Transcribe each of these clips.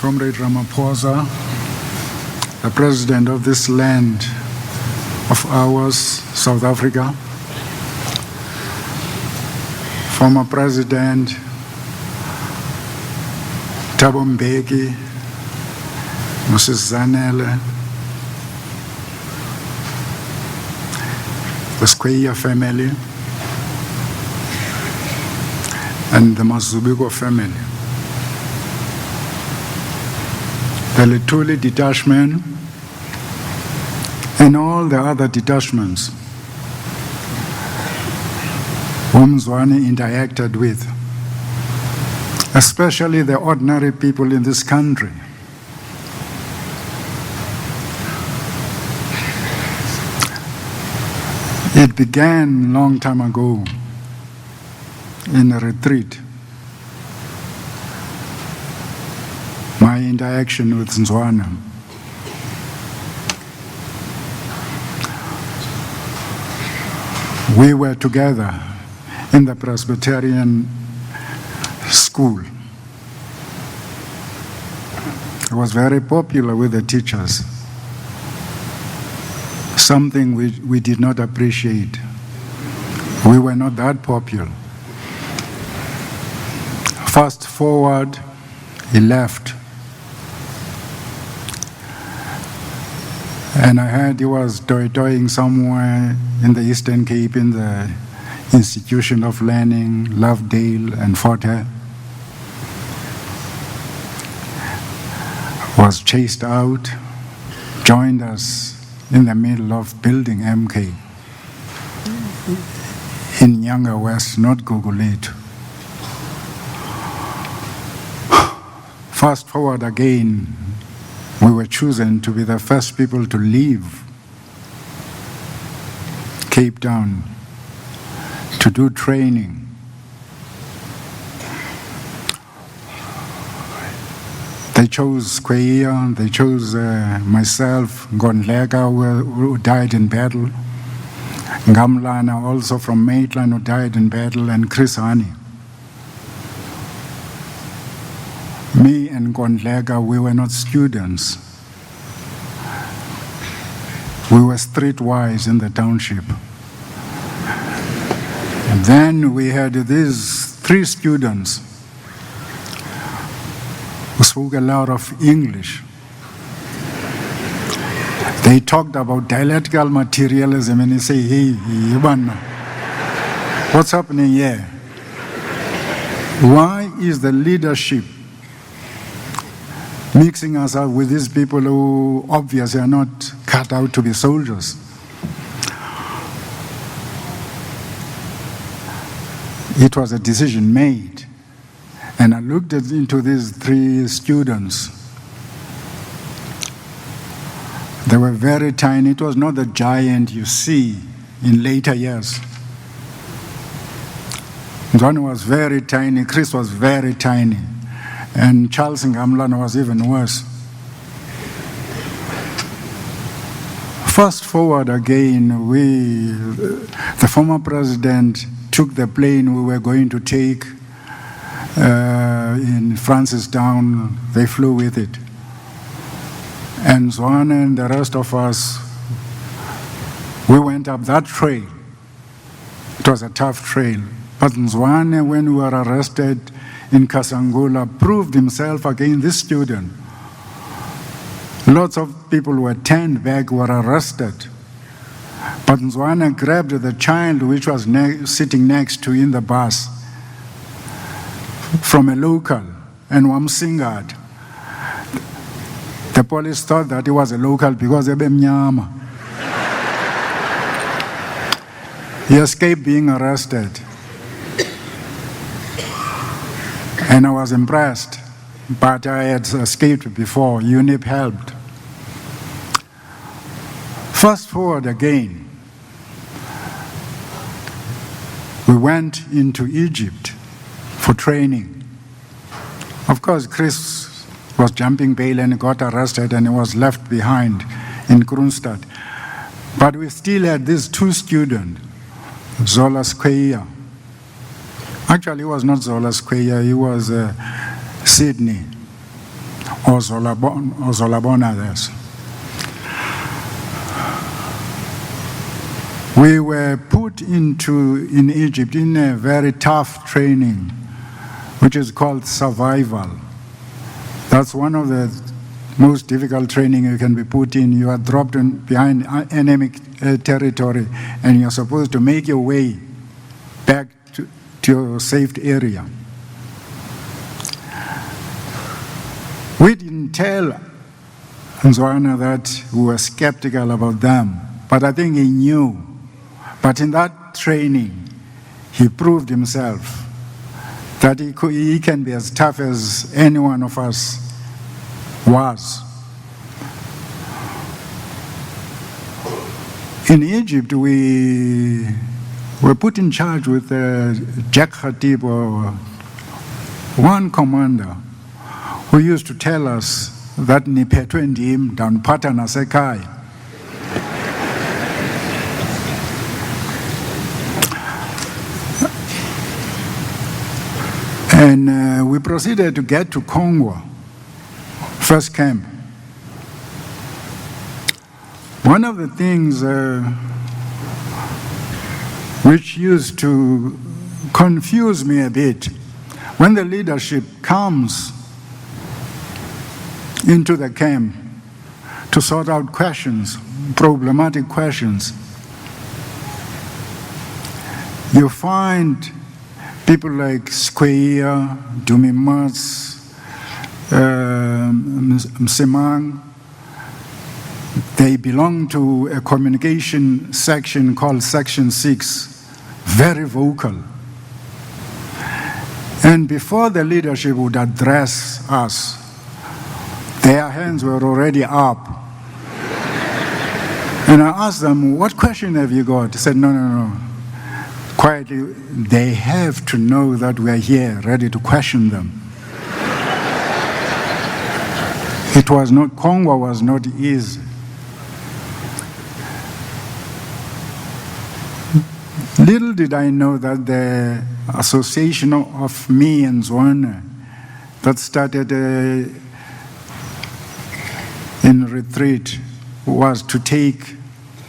Comrade Ramaphosa, the president of this land of ours, South Africa, former President Thabo Mbeki, Mrs. Zanele, the Skweyiya family, and the Mazubiko family. The Letuli detachment, and all the other detachments whom Zwane interacted with, especially the ordinary people in this country. It began a long time ago in a retreat. My interaction with Zwane. We were together in the Presbyterian school. It was very popular with the teachers, something we did not appreciate. We were not that popular. Fast forward, he left. And I heard he was toy-toying somewhere in the Eastern Cape in the Institution of Learning, Lovedale and Fort Hare. Was chased out, joined us in the middle of building MK in Nyanga West, not Gugulethu. Fast forward again, we were chosen to be the first people to leave Cape Town to do training. They chose Skweyiya, they chose myself, Ngondleka, who died in battle, Ngamlana, also from Maitland, who died in battle, and Chris Hani. Me and Ngondleka, we were not students. We were streetwise in the township. And then we had these 3 students who spoke a lot of English. They talked about dialectical materialism and they say, hey, Ibana, what's happening here? Why is the leadership mixing us up with these people who obviously are not cut out to be soldiers? It was a decision made. And I looked into these 3 students. They were very tiny. It was not the giant you see in later years. Zwane was very tiny, Chris was very tiny, and Charles Ngamlana was even worse. Fast forward again, the former president took the plane we were going to take in Francistown. They flew with it. And Zwane and the rest of us, we went up that trail. It was a tough trail. But Zwane, when we were arrested in Kasangula, proved himself against this student. Lots of people were turned back, were arrested. But Zwane grabbed the child which was sitting next to in the bus from a local and Wamsingad. The police thought that he was a local because he escaped being arrested. And I was impressed, but I had escaped before. UNIP helped. Fast forward again. We went into Egypt for training. Of course, Chris was jumping bail and got arrested and he was left behind in Kroonstad. But we still had these 2 students, Zola Skweyiya. Actually, he was not Zola Skweyiya, he was Sydney, or Zolabona this. We were put in Egypt in a very tough training, which is called survival. That's one of the most difficult training you can be put in. You are dropped behind enemy territory, and you're supposed to make your way back to your safe area. We didn't tell Nzwana that we were skeptical about them, but I think he knew. But in that training, he proved himself that he can be as tough as any one of us was. In Egypt, we were put in charge with Jack Khatib, or one commander, who used to tell us that niphethwe ndim ndaniphatha nasekhaya. And we proceeded to get to Congo, first camp. One of the things which used to confuse me a bit, when the leadership comes into the camp to sort out questions, problematic questions, you find people like Skweyiya, Dumimas, Msimang. They belong to a communication section called Section 6, very vocal. And before the leadership would address us, their hands were already up. And I asked them, what question have you got? They said, no. Quietly, they have to know that we are here, ready to question them. Congo was not easy. Little did I know that the association of me and Zwana that started in retreat was to take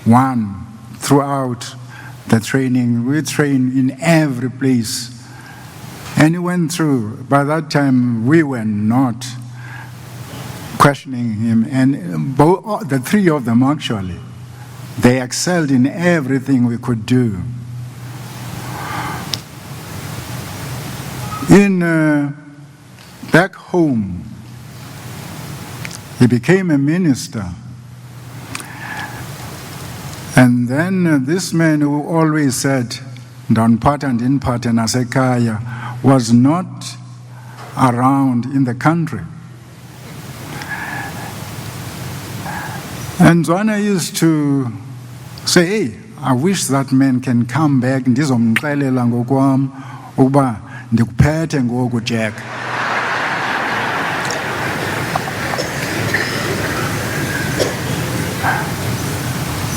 one throughout the training. We train in every place. And he went through. By that time, we were not questioning him. And the three of them, actually, they excelled in everything we could do. Back home, he became a minister. And then this man who always said, "Ndaniphatha ndiniphathe nasekhaya," was not around in the country. And Zwana used to say, hey, I wish that man can come back, ndizomxelela ngokwam ukuba ndikuphethe ngoku Jack.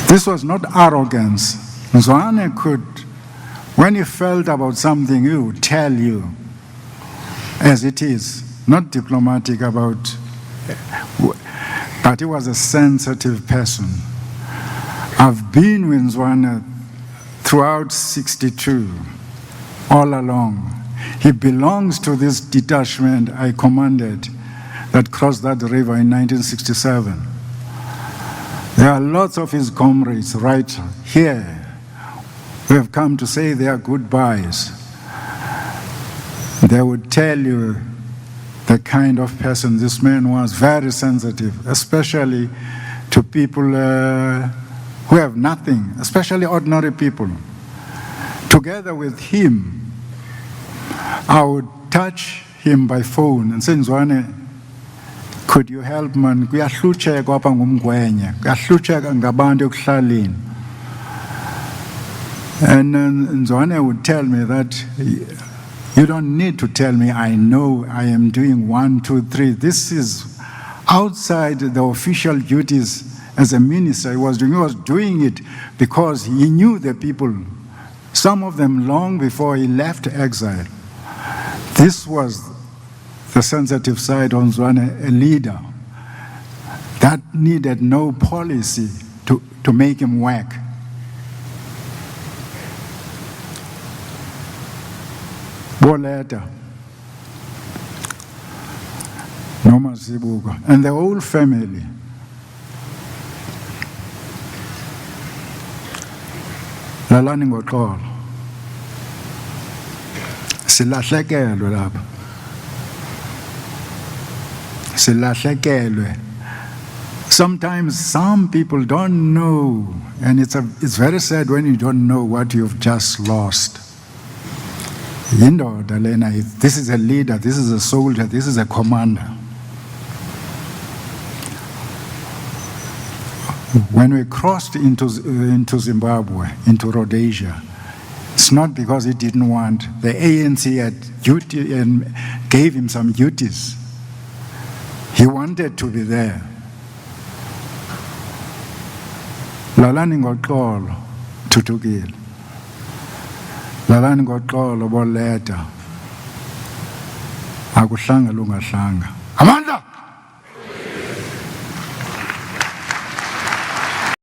This was not arrogance. Zwana could, when he felt about something, he would tell you as it is, not diplomatic about, but he was a sensitive person. I've been with Zwana throughout 62, all along. He belongs to this detachment I commanded that crossed that river in 1967. There are lots of his comrades right here who have come to say their goodbyes. They would tell you the kind of person this man was, very sensitive, especially to people who have nothing, especially ordinary people. Together with him, I would touch him by phone and say, Nzwane, could you help man? Kuyahlutsheka apha ngumgwenya, kuyahlutsheka ngabantu ekuhlaleni. And Nzwane would tell me that you don't need to tell me, I know I am doing 1, 2, 3. This is outside the official duties as a minister. He was doing it because he knew the people, some of them long before he left exile. This was the sensitive side on Zwane, a leader that needed no policy to make him work. Boleta, Noma Sibuka, and the whole family. Lalani ngoxolo. Silahlekelwe lapha. Silahlekelwe. Sometimes some people don't know, and it's very sad when you don't know what you've just lost. Indoda lena, this is a leader, this is a soldier, this is a commander. When we crossed into Zimbabwe, into Rhodesia, it's not because he didn't want. The ANC had duty and gave him some duties. He wanted to be there. Lalani ngoxolo thuthukile. Lalani ngoxolo boleta. Akuhlanga lungahlanga.